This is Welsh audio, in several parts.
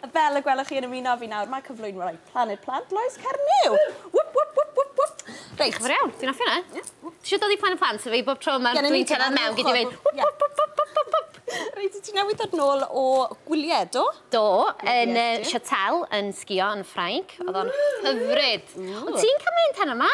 Fel y gwelwch chi yn ymuno fi nawr, mae cyflwynwraig Planed Plant, Lois Cernyw. Wwp, wwp, wwp, wwp, wwp. Reit. Chyfr iawn, ti'n offi hwnna? Ti'n dod i Planed Plant efo i bob tro yma, dwi'n tynnu mewn gyda fi. Reit, ti'n newid dod nôl o gwyliau, do? Do, yn Chatel, yn sgio yn Ffrainc. Oedd o'n hyfryd. Ond ti'n cael mynd heno yma?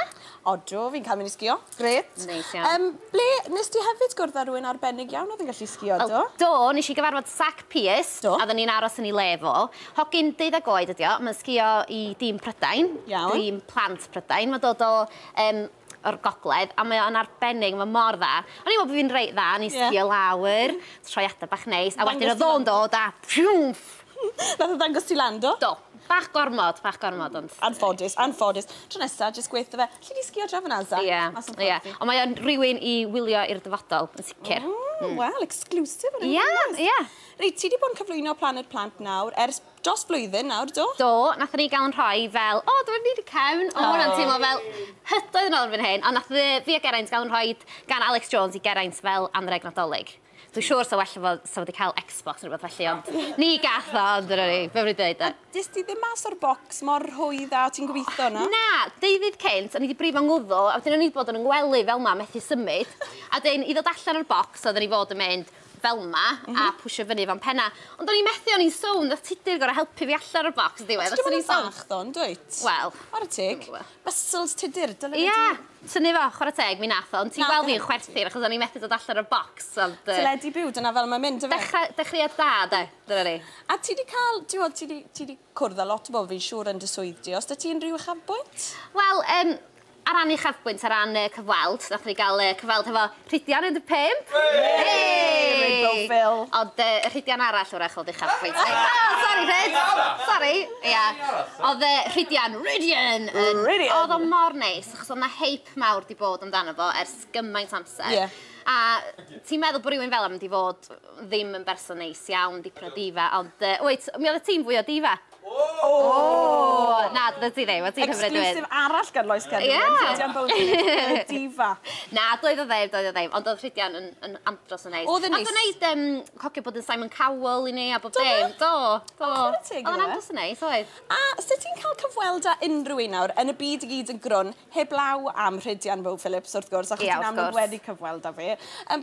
Odro, fi'n cael mynd i sgio. Gret. Neis iawn. Ble, nes ti hefyd gwrdd â rhywun arbennig iawn oedd yn gallu sgio, do? Do, nes i gyfarfod Sac Pius, a oedden ni'n aros yn ei lefo. Hogyn 12 oed ydi o, mae'n sgio i dîm Prydain. Iawn. Dîm plant Prydain. Mae'n dod o'r gogledd, a mae o'n arbennig, mae mor dda. O'n i'n meddwl bod fi'n reit dda, ni'n sgio lawr, troiadau bach neis, a wedyn oedd o'n dod a pfiwmff. Nath o ddangos ti lan, do? Do. Bach gormod, ond... Anffodus. Tro nesaf, jyst gweithio fe. Lle di sgio draf yn Alsa? Ie. Ond mae o'n rhywun i wylio i'r dyfodol, yn sicr. Wel, exclusive. Ie. Reit, ti di bod yn cyflwyno Planed Plant nawr, ers dros blwyddyn nawr, do? Do, nath ni gael yn rhoi fel, dyma ni wedi cefn, o hwnna'n teimlo fel hydoedd yn ôl fan hyn, ond nath fi a Geraint gael yn rhoi gan Alex Jones i Geraint fel anreg nadolig. Dwi'n siŵr sa well sa wedi cael Xbox neu rhywbeth felly, ond ni gath o, ond dyna ni, fe wedi dweud. A dis ti ddim mas o'r bocs mor rhwydd a ti'n gobeithio na? Na, deuddyd cynt, o'n i wedi brifo ngwddw, a wedyn o'n i wedi bod yn yngwelu fel ma, methu symud. A dyn, i ddod allan o'r bocs, oedden ni fod yn mynd fel ma, a pwysio fyny fan penna. Ond o'n i'n methu o'n i'n sôn, oedd Tudur gorau helpu fi allan o'r bocs, diwedd. Ti'n mynd yn bach, ddo'n, dweud? Wel. Ar y teg? Bustles Tudur, dyle fi? Ie, tynnu fo, chwarae teg, mi nath o. Ond ti'n gweld fi'n chwerthu'r, achos o'n i'n methu dod allan o'r bocs. Teledu byw, dyna fel mae'n mynd, efe? Dechreuad da, de, dyna ni. A ti di cael, ti di cwrdd â lot o bobl fi'n siŵr yn dy swydd di, os da ti'n rhyw uchafbwynt? Wel, ar ran i chafbwynt, ar ran cyfweld, nath ni gael cyfweld efo Rhydian yn y 5. Ond y Rhydian arall wrach oedd i chafbwynt. Sori, Rhyd. Sori. Oedd Rhydian. Oedd o mor neis, achos oedd na heip mawr di bod amdano fo ers gymaint amser. A ti'n meddwl bod rhywun fel am di fod ddim yn berson neis iawn, dipyn o difa, ond wyt, mi oedd y tîm fwy o difa. Na, dyna ti ddim, o ti'n hyfryd dweud. Exclusive arall gan Lois Cernyw, diva. Na, doedd o ddim, ond oedd Rhydian yn andros o neis. Oedd yn neis. Oedd o'n neud cogio bod yn Simon Cowell i ni a bob dim. Do. Oedd yn andros o neis, oedd. A sut ti'n cael cyfweld â unrhyw un nawr yn y byd i gyd yn grwn, heblaw am Rhydian Bow Phillips wrth gwrs, achos ti'n amlwg wedi cyfweld â fi.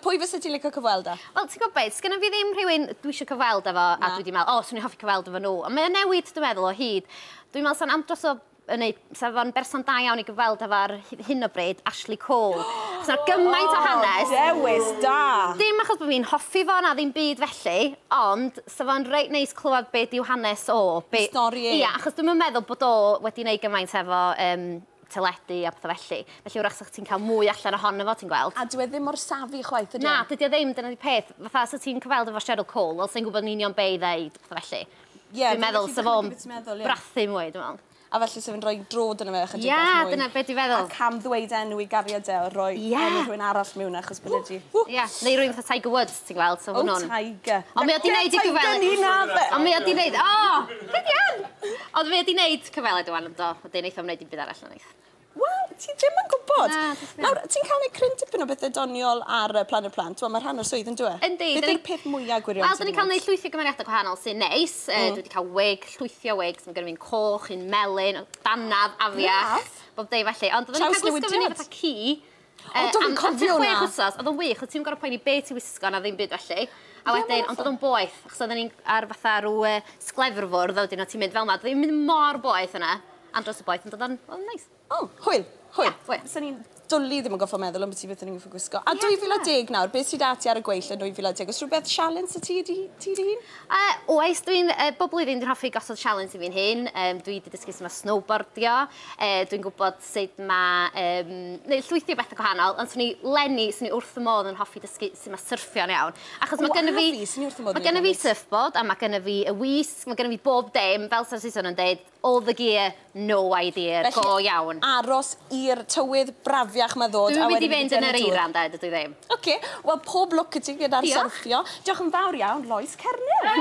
Pwy fysa ti'n licio cyfweld â? Wel, ti'n gwybod beth, sgynna fi ddim rhywun dwi eisiau cyfweld efo, a dwi wedi meddwl, swn i'n hoffi cyfweld efo nhw. Ond mae'n newid, dwi'n meddwl, o hyd. Dwi'n meddwl sa'n andros o fo'n berson da iawn i gyfweld efo'r hyn o bryd, Ashley Cole. Sa'n gymaint o hanes. Dewis da! Dim achos bod fi'n hoffi fo na ddim byd felly, ond sa'n reit neis clywed beth yw hanes o. Stori e. Ia, achos dwi'n meddwl bod o wedi gwneud gymaint efo teledu a pethau felly. Felly wrach sa'ch ti'n cael mwy allan ohono fo, ti'n gweld. A dwi ddim mor safi chwaith ydy? Na, dydy o ddim, dyna di peth. Fatha, sa ti'n cyfweld efo Cheryl Cole, wel sy'n gwybod yn union be i ddeud, pethau felly. Dwi'n meddwl, sa fo'n brathu mwy, dwi'n meddwl. A felly sa fe'n rhoi drod yn y fe, chydig bach mwy. Ie, dyna beth dwi'n feddwl. A cam ddweud enw i gariad e, o roi enw rhywun arall mewn achos bod ydi. Ie, neu rhywun fatha Tiger Woods, ti'n gweld, so hwnnw'n... O, Tiger. Ond mi oedd i wneud i gyfweld... Ond mi oedd i wneud... O, Rhydian! Ond mi oedd i wneud cyfweld o'n do. Wedyn eithaf wneud i'n byd arall yn eith. Wel, ti ddim yn gwybod. Nawr, ti'n cael ei cryn tipyn o bethau doniol ar Planed Plant? Wel, mae'r rhan o'r swydd yn dweud. Yndi. Beth yw'r peth mwyaf gwirion? Wel, dyn ni'n cael gwneud llwythio gymeriadau gwahanol sy'n neis. Dwi wedi cael wig, llwythio wigs. Mae gen fi'n coch, un melyn, danaf, afiach. Bob dei felly. Ond oedden ni'n cael gwisgo fyny fatha ci. O, dwi'n cofio hwnna. Oedd o'n wych, oedd ti'n gorau poeni beth i wisgo na ddim byd felly. A wedyn, ond oedd o'n boeth. Achos oedden ni'n ar fatha rhyw sglefrfwrdd, oedden nhw ti'n mynd fel ma. Oedd o'n mynd mor boeth yna. Andros o boeth, ond oedd o'n neis. O, hwyl. Sa'n ni'n dwlu ddim yn goffo meddwl am beth i beth ni'n goffo gwisgo. A 2010 nawr, beth sydd ati ar y gweill yn 2010? Oes rhywbeth challenge ti di hun? Oes, bob blwyddyn dwi'n hoffi gosod challenge i fi'n hyn. Dwi wedi dysgu sut mae snowboardio. Dwi'n gwybod sut mae... neu llwythio bethau gwahanol, ond Leni, swn i wrth y modd yn hoffi dysgu sut mae syrffio'n iawn. Achos mae gynna fi surfboard, a mae gynna fi y wisg, mae gynna fi bob dim, fel sy'n Susan yn dweud, all the gear, no idea, go iawn. Aros i'r tywydd brafiach mae ddod. Dwi'n mynd i fynd yn yr eiran, dwi ddim. Oce, wel pob lwc y ti gyda'r syrffio. Diolch yn fawr iawn, Lois Cernyw.